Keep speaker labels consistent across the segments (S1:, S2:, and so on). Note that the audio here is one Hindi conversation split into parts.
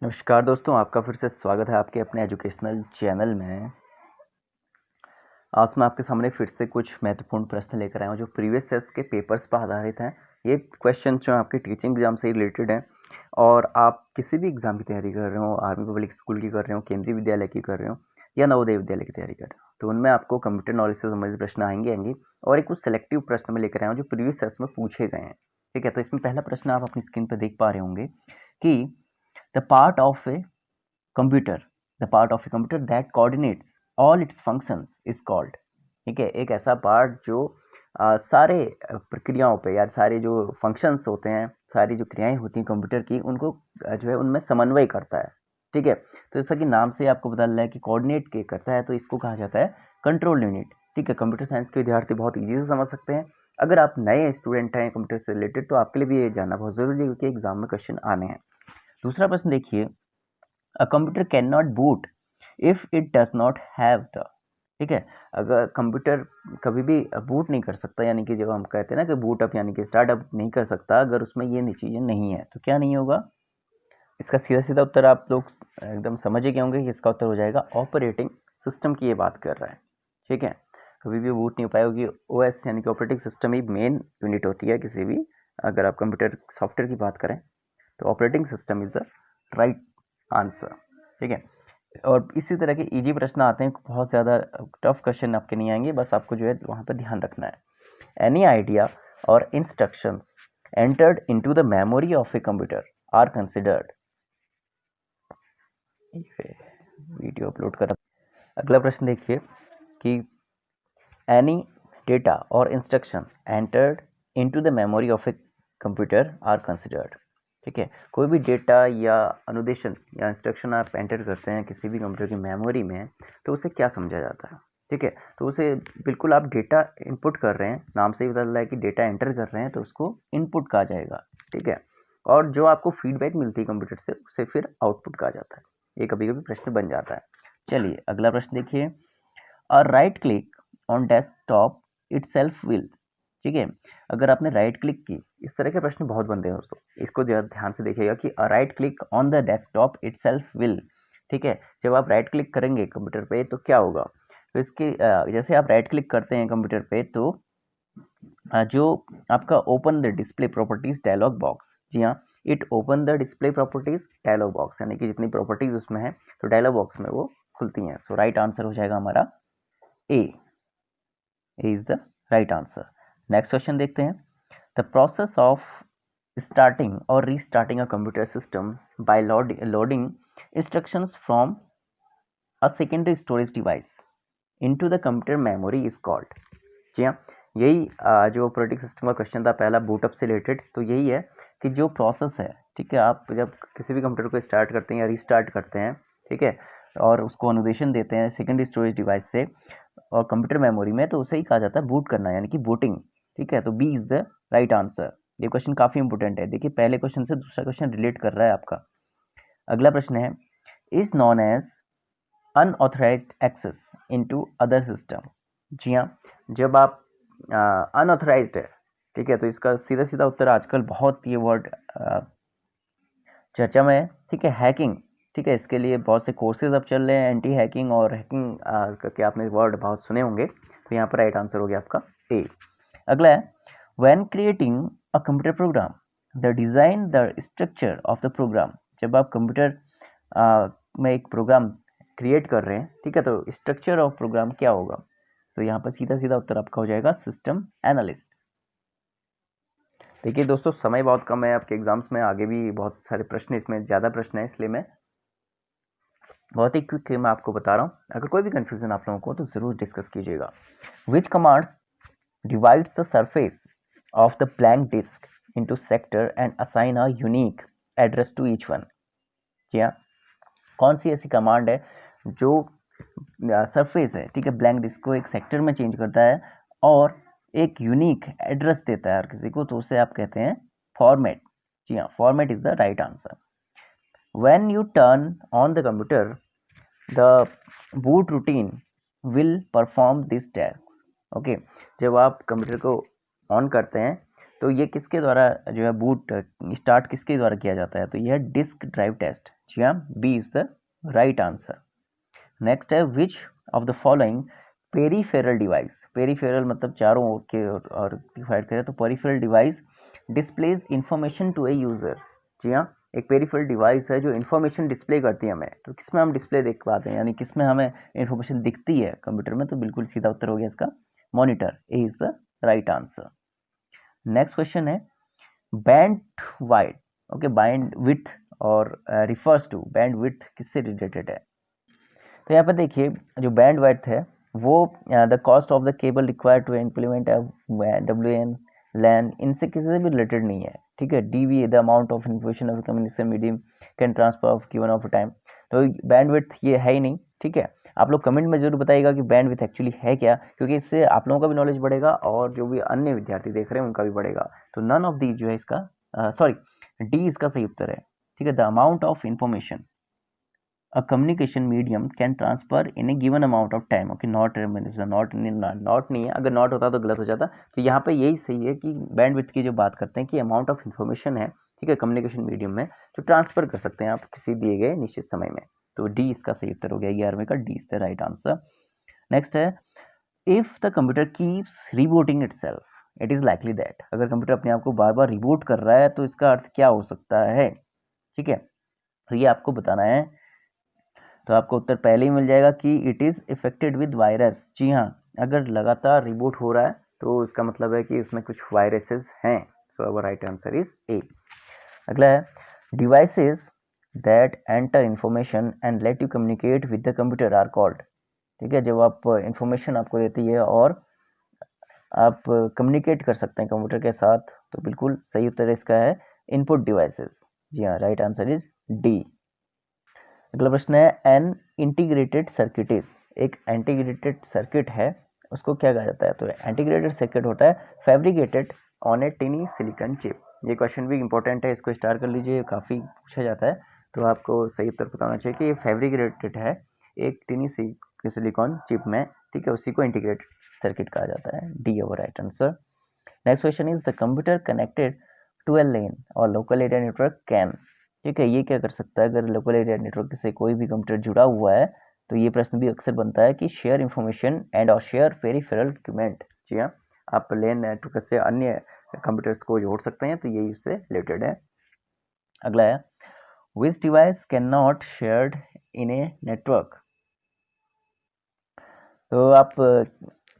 S1: नमस्कार दोस्तों, आपका फिर से स्वागत है आपके अपने एजुकेशनल चैनल में। आज मैं आपके सामने फिर से कुछ महत्वपूर्ण प्रश्न लेकर आया हूँ जो प्रीवियस ईयर्स के पेपर्स पर आधारित हैं। ये क्वेश्चन जो आपके टीचिंग एग्जाम से रिलेटेड हैं और आप किसी भी एग्जाम की तैयारी कर रहे हो, आर्मी पब्लिक स्कूल की कर रहे हो, केंद्रीय विद्यालय की कर रहे हो या नवोदय विद्यालय की तैयारी कर रहे हो, तो उनमें आपको कंप्यूटर नॉलेज से संबंधित प्रश्न आएंगे और एक कुछ सेलेक्टिव प्रश्न में लेकर आया हूँ जो प्रीवियस ईयर्स में पूछे गए हैं। ठीक है, तो इसमें पहला प्रश्न आप अपनी स्क्रीन पर देख पा रहे होंगे कि the part of A computer the part of a computer that coordinates all its functions is called। ठीक है, एक ऐसा पार्ट जो सारे प्रक्रियाओं पे या सारे जो फंक्शंस होते हैं, सारी जो क्रियाएं होती हैं कंप्यूटर की, उनको जो है उनमें समन्वय करता है। ठीक है, तो जैसा कि नाम से आपको पता लगा है कि कोऑर्डिनेट के करता है, तो इसको कहा जाता है कंट्रोल यूनिट। ठीक है, कंप्यूटर साइंस के विद्यार्थी बहुत ईजी से समझ सकते हैं। अगर आप नए स्टूडेंट हैं कंप्यूटर से रिलेटेड तो आपके लिए भी ये जानना बहुत जरूरी है क्योंकि एग्जाम में क्वेश्चन आने हैं। दूसरा प्रश्न देखिए, a computer cannot boot if it does not have the। ठीक है, अगर कंप्यूटर कभी भी बूट नहीं कर सकता, यानी कि जब हम कहते हैं ना कि बूट अप यानी कि स्टार्टअप नहीं कर सकता, अगर उसमें ये चीज़ें नहीं है तो क्या नहीं होगा। इसका सीधा सीधा उत्तर आप लोग एकदम समझ ही गए होंगे कि इसका उत्तर हो जाएगा ऑपरेटिंग सिस्टम की ये बात कर रहा है। ठीक है, कभी भी बूट नहीं हो पाएगी। ओएस यानी कि ऑपरेटिंग सिस्टम ही मेन यूनिट होती है किसी भी, अगर आप कंप्यूटर सॉफ्टवेयर की बात करें तो operating system is the right answer. ठीक है, और इसी तरह के इजी प्रश्न आते हैं, बहुत ज़्यादा टफ क्वेश्चन आपके नहीं आएंगे, बस आपको जो है वहाँ पर ध्यान रखना है। एनी आइडिया और instructions entered into the memory of a computer are considered. Video upload कर। अगला प्रश्न देखिए कि एनी डेटा और instruction entered into the memory of a computer are considered. ठीक है, कोई भी डेटा या अनुदेशन या इंस्ट्रक्शन आप एंटर करते हैं किसी भी कंप्यूटर की मेमोरी में तो उसे क्या समझा जाता है। ठीक है, तो उसे बिल्कुल आप डेटा इनपुट कर रहे हैं, नाम से ही बता रहा है कि डेटा एंटर कर रहे हैं, तो उसको इनपुट कहा जाएगा। ठीक है, और जो आपको फीडबैक मिलती है कंप्यूटर से उसे फिर आउटपुट कहा जाता है। ये कभी कभी प्रश्न बन जाता है। चलिए अगला प्रश्न देखिए, और right click on desktop itself will. ठीक है, अगर आपने राइट क्लिक की, इस तरह के प्रश्न बहुत बनते हैं दोस्तों, इसको ज़रा ध्यान से देखिएगा कि right click on the desktop itself will. ठीक है, जब आप राइट क्लिक करेंगे कंप्यूटर पे तो क्या होगा, तो इसके जैसे आप राइट क्लिक करते हैं कंप्यूटर पे तो जो आपका open the display properties dialog box, जी हाँ, it open the display properties dialog box, यानी कि जितनी प्रॉपर्टीज उसमें है तो डायलॉग बॉक्स में वो खुलती हैं। सो राइट आंसर हो जाएगा हमारा A is the right answer. Next question देखते हैं, द प्रोसेस ऑफ स्टार्टिंग और restarting a computer system by loading instructions from a secondary storage device into the computer memory is called. जी हाँ, यही जो ऑपरेटिंग सिस्टम का क्वेश्चन था पहला बूटअप से रिलेटेड, तो यही है कि जो प्रोसेस है, ठीक है, आप जब किसी भी कंप्यूटर को स्टार्ट करते हैं या रीस्टार्ट करते हैं, ठीक है, और उसको अनुदेशन देते हैं सेकेंडरी स्टोरेज डिवाइस से और कंप्यूटर मेमोरी में, तो उसे ही कहा जाता है बूट करना, यानी कि बूटिंग। ठीक है, तो B is the right answer. ये क्वेश्चन काफी इंपोर्टेंट है, देखिए पहले क्वेश्चन से दूसरा क्वेश्चन रिलेट कर रहा है आपका। अगला प्रश्न है, is known as unauthorised access into other system. जी हाँ, जब आप अनऑथराइज्ड है, ठीक है, तो इसका सीधा सीधा उत्तर आजकल बहुत ये वर्ड चर्चा में है। ठीक है, हैकिंग। ठीक है, इसके लिए बहुत से कोर्सेज अब चल रहे हैं, एंटी हैकिंग और हैकिंग करके आपने वर्ड बहुत सुने होंगे, तो यहाँ पर राइट आंसर हो गया आपका ए। अगला है, when creating a computer program the design the structure of the program. जब आप कंप्यूटर में एक प्रोग्राम क्रिएट कर रहे हैं, ठीक है, तो स्ट्रक्चर ऑफ प्रोग्राम क्या होगा, तो यहाँ पर सीधा सीधा उत्तर आपका हो जाएगा सिस्टम एनालिस्ट। देखिए दोस्तों, समय बहुत कम है आपके एग्जाम्स में, आगे भी बहुत सारे प्रश्न, इसमें ज़्यादा प्रश्न है, इसलिए मैं बहुत ही क्विक में आपको बता रहा हूँ। अगर कोई भी कंफ्यूजन आप लोगों को तो ज़रूर डिस्कस कीजिएगा। Which commands divides the surface of the blank disk into sector and assign a unique address to each one. जी हाँ, कौन सी ऐसी कमांड है जो सरफेस है, ठीक है, ब्लैंक डिस्क को एक सेक्टर में चेंज करता है और एक यूनिक एड्रेस देता है हर किसी को, तो उसे आप कहते हैं फॉर्मेट। जी हाँ, format is the right answer. When U turn on the computer the boot routine will perform this task. Okay, जब आप कंप्यूटर को ऑन करते हैं तो ये किसके द्वारा जो है बूट स्टार्ट किसके द्वारा किया जाता है, तो यह डिस्क ड्राइव टेस्ट। जी हाँ, B is the right answer. Next है which of the following peripheral device, peripheral मतलब चारों ओर के और डिवाइड करें तो peripheral device displays information to a user. जी हाँ, एक पेरीफेरल डिवाइस है जो इन्फॉर्मेशन डिस्प्ले करती है हमें। तो किसमें हम डिस्प्ले देख पाते हैं, यानी किसमें हमें इन्फॉर्मेशन दिखती है कंप्यूटर में, तो बिल्कुल सीधा उत्तर हो गया इसका monitor, A is the right answer. Next question है bandwidth, okay, bandwidth और रिफर्स टू, बैंड विथ किससे रिलेटेड है। तो यहाँ पर देखिए जो बैंड विड्थ है वो the cost of the cable required to implement WAN LAN इनसे किसी से भी रिलेटेड नहीं है, ठीक है। DV the amount of information of communication medium can transfer of given of time. तो बैंड विड्थ ये है ही नहीं, ठीक है। आप लोग कमेंट में जरूर बताइएगा कि बैंड विड्थ एक्चुअली है क्या, क्योंकि इससे आप लोगों का भी नॉलेज बढ़ेगा और जो भी अन्य विद्यार्थी देख रहे हैं उनका भी बढ़ेगा। तो नन ऑफ दी जो है इसका सॉरी डी इसका सही उत्तर है, ठीक है। The amount of information a communication medium can transfer in a given amount of time, okay, not नहीं है, अगर नॉट होता तो गलत हो जाता। तो यहाँ पे यही सही है कि बैंडविड्थ की जो बात करते हैं कि अमाउंट ऑफ इंफॉर्मेशन है, ठीक है, कम्युनिकेशन मीडियम में जो ट्रांसफर कर सकते हैं आप किसी दिए गए निश्चित समय में। तो डी इसका सही उत्तर हो गया 11वें का, D is the right answer. Next है if the computer keeps rebooting itself it is likely that, अगर कंप्यूटर अपने आप को बार बार रिबूट कर रहा है तो इसका अर्थ क्या हो सकता है, ठीक है। तो ये आपको बताना है, तो आपको उत्तर पहले ही मिल जाएगा कि it is affected with virus. जी हाँ, अगर लगातार रिबूट हो रहा है तो इसका मतलब है कि उसमें कुछ वायरसेस हैं। So our right answer is A. अगला है devices that enter information and let you communicate with the computer are called, ठीक है। जब आप इंफॉर्मेशन आपको देती है और आप कम्युनिकेट कर सकते हैं कंप्यूटर के साथ, तो बिल्कुल सही उत्तर इसका है इनपुट डिवाइसेस। जी हाँ, राइट आंसर इज डी। अगला प्रश्न है एन इंटीग्रेटेड सर्किट इज, एक इंटीग्रेटेड सर्किट है उसको क्या कहा जाता है। तो इंटीग्रेटेड सर्किट होता है fabricated on A टिनी silicon chip. ये क्वेश्चन भी इंपॉर्टेंट है, इसको स्टार कर लीजिए, काफ़ी पूछा जाता है। तो आपको सही उत्तर पता होना चाहिए कि ये फैब्रिकेटेड है एक टिनी सिलिकॉन चिप में, ठीक है, उसी को इंटीग्रेटेड सर्किट कहा जाता है। D over right answer. Next question is the computer connected to a LAN और लोकल एरिया नेटवर्क कैन, ठीक है, ये क्या कर सकता है अगर लोकल एरिया नेटवर्क से कोई भी कंप्यूटर जुड़ा हुआ है। तो ये प्रश्न भी अक्सर बनता है कि शेयर इंफॉर्मेशन एंड और शेयर पेरिफेरल डॉक्यूमेंट। जी हाँ, आप लेन नेटवर्क से अन्य कंप्यूटर्स को जोड़ सकते हैं, तो ये इससे रिलेटेड है। अगला है विच device can not shared in a network. तो आप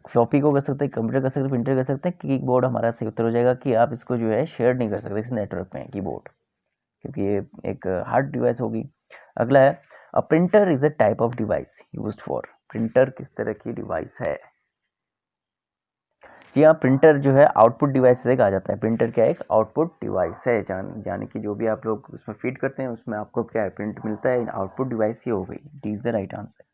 S1: फ्लॉपी को कर सकते हैं, कंप्यूटर कर सकते हैं, प्रिंटर कर सकते हैं, कीबोर्ड हमारा सही उत्तर हो जाएगा कि आप इसको जो है शेयर नहीं कर सकते इस नेटवर्क में कीबोर्ड, क्योंकि ये एक हार्ड डिवाइस होगी। अगला है a printer is a type of device used for, printer किस तरह की डिवाइस है। जी हाँ, प्रिंटर जो है आउटपुट डिवाइस से कहा जाता है। प्रिंटर क्या है, एक आउटपुट डिवाइस है, यानी कि जो भी आप लोग उसमें फीड करते हैं उसमें आपको क्या है, प्रिंट मिलता है, आउटपुट डिवाइस ही हो गई। D is the right answer.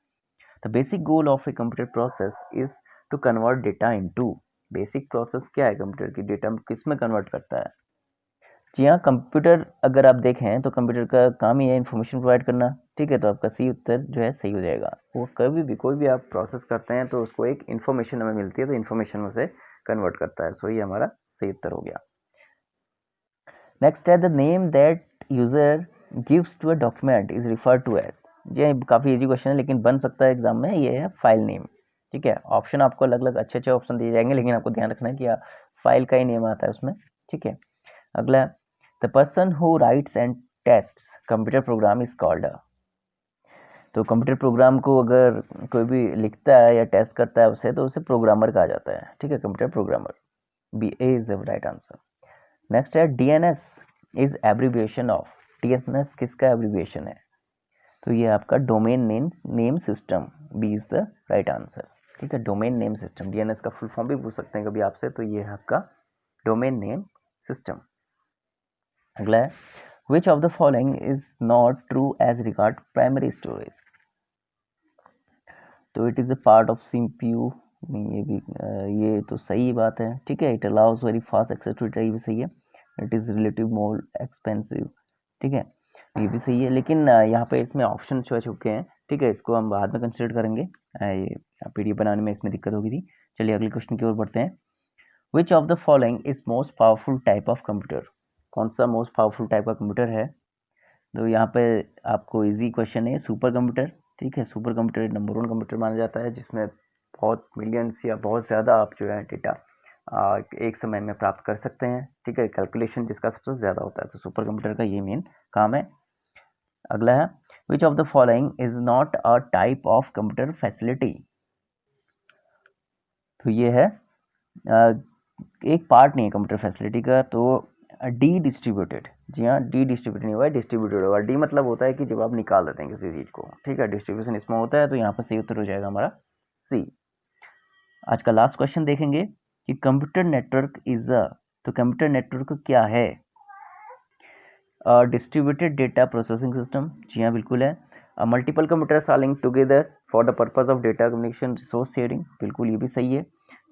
S1: The basic goal of a computer process is to convert data into, basic process क्या है कंप्यूटर की, डेटा किस में कन्वर्ट करता है। जी हाँ, कंप्यूटर अगर आप देखें तो कंप्यूटर का काम ही है इन्फॉर्मेशन प्रोवाइड करना, ठीक है। तो आपका सही उत्तर जो है सही हो जाएगा। वो कभी भी कोई भी आप प्रोसेस करते हैं तो उसको एक इन्फॉर्मेशन हमें मिलती है, तो इन्फॉर्मेशन उसे कन्वर्ट करता है। सो ये हमारा सही उत्तर हो गया। नेक्स्ट है the name that user gives to a document is refer to as. ये काफ़ी इजी क्वेश्चन है लेकिन बन सकता है एग्जाम में, ये है फाइल नेम, ठीक है। ऑप्शन आपको अलग अलग अच्छे अच्छे ऑप्शन दिए जाएंगे, लेकिन आपको ध्यान रखना है कि फाइल का ही नेम आता है उसमें, ठीक है। अगला the person who rights and tests computer program is called. तो कंप्यूटर प्रोग्राम को अगर कोई भी लिखता है या टेस्ट करता है उसे, तो उसे प्रोग्रामर कहा जाता है, ठीक है, computer programmer. B A is the right answer. Next है DNS is abbreviation of, DNS किसका एब्रीविएशन है। तो ये आपका domain name system, B is the right answer, ठीक है। डोमेन नेम सिस्टम, डीएनएस का फुल फॉर्म भी पूछ सकते हैं कभी आपसे, तो ये है आपका डोमेन नेम सिस्टम। अगला है which of the following is not true as regard primary storage. तो it is a part of CPU, ये भी ये तो सही बात है, ठीक है। It allows very fast access to data, ये भी सही है। It is relative more expensive, ठीक है, ये भी सही है। लेकिन यहाँ पे इसमें ऑप्शन छो चुके हैं, ठीक है, इसको हम बाद में कंसिडर करेंगे। ये पीडीएफ बनाने में इसमें दिक्कत होगी थी। चलिए अगले क्वेश्चन की ओर बढ़ते हैं। विच of the following is most powerful type of computer, कौन सा मोस्ट पावरफुल टाइप का कंप्यूटर है। तो यहाँ पे आपको इजी क्वेश्चन है, सुपर कंप्यूटर, ठीक है। सुपर कंप्यूटर नंबर 1 कंप्यूटर माना जाता है जिसमें बहुत मिलियंस या बहुत ज़्यादा आप जो है डेटा एक समय में प्राप्त कर सकते हैं, ठीक है। कैलकुलेशन जिसका सबसे ज़्यादा होता है, तो सुपर कंप्यूटर का ये मेन काम है। अगला है, which of the following is not a type of computer facility. तो ये है एक पार्ट नहीं है कंप्यूटर फैसिलिटी का, तो डी डिस्ट्रीब्यूटेड। जी हाँ, डी डिस्ट्रीब्यूटेड नहीं हुआ, डिस्ट्रीब्यूटेड होगा। डी मतलब होता है कि जब आप निकाल देते हैं किसी चीज़ को, ठीक है, डिस्ट्रीब्यूशन इसमें होता है, तो यहाँ पर सही उत्तर हो जाएगा हमारा सी। आज का लास्ट क्वेश्चन देखेंगे कि कंप्यूटर नेटवर्क इज अ, तो कंप्यूटर नेटवर्क क्या है? डिस्ट्रीब्यूटेड डेटा प्रोसेसिंग सिस्टम, जी हाँ बिल्कुल है। Multiple computers are link together for the purpose of data communication resource sharing, बिल्कुल ये भी सही है।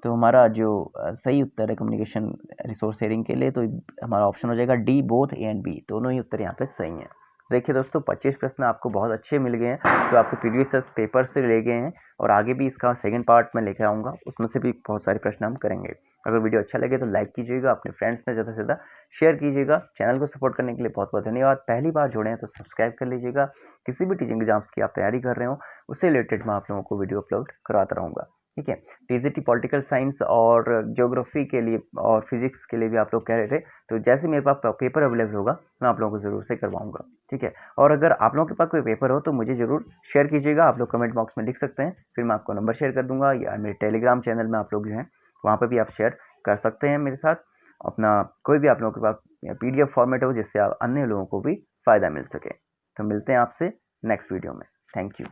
S1: तो हमारा जो सही उत्तर है कम्युनिकेशन रिसोर्स शेयरिंग के लिए, तो हमारा ऑप्शन हो जाएगा D, both A and B, दोनों ही उत्तर यहाँ पे सही हैं। देखिए दोस्तों, 25 प्रश्न आपको बहुत अच्छे मिल गए हैं जो आपके प्रीवियस पेपर से ले गए हैं, और आगे भी इसका सेकंड पार्ट में लेकर आऊँगा, उसमें से भी बहुत सारे प्रश्न हम करेंगे। अगर वीडियो अच्छा लगे तो लाइक कीजिएगा, अपने फ्रेंड्स में ज़्यादा से ज़्यादा शेयर कीजिएगा। चैनल को सपोर्ट करने के लिए बहुत बहुत धन्यवाद। पहली बार जुड़े हैं तो सब्सक्राइब कर लीजिएगा। किसी भी टीचिंग एग्जाम्स की आप तैयारी कर रहे हो, उससे रिलेटेड मैं आप लोगों को वीडियो अपलोड करवाता रहूँगा, ठीक है। टीजीटी पॉलिटिकल साइंस और ज्योग्राफी के लिए और फिजिक्स के लिए भी आप लोग कह रहे थे, तो जैसे मेरे पास पेपर अवेलेबल होगा मैं आप लोगों को ज़रूर से करवाऊंगा, ठीक है। और अगर आप लोगों के पास कोई पेपर हो तो मुझे ज़रूर शेयर कीजिएगा, आप लोग कमेंट बॉक्स में लिख सकते हैं, फिर मैं आपको नंबर शेयर कर दूंगा, या मेरे टेलीग्राम चैनल में आप लोग जो हैं वहाँ पर भी आप शेयर कर सकते हैं मेरे साथ अपना कोई भी आप लोगों के पास पीडीएफ फॉर्मेट हो, जिससे आप अन्य लोगों को भी फ़ायदा मिल सके। तो मिलते हैं आपसे नेक्स्ट वीडियो में। Thank you.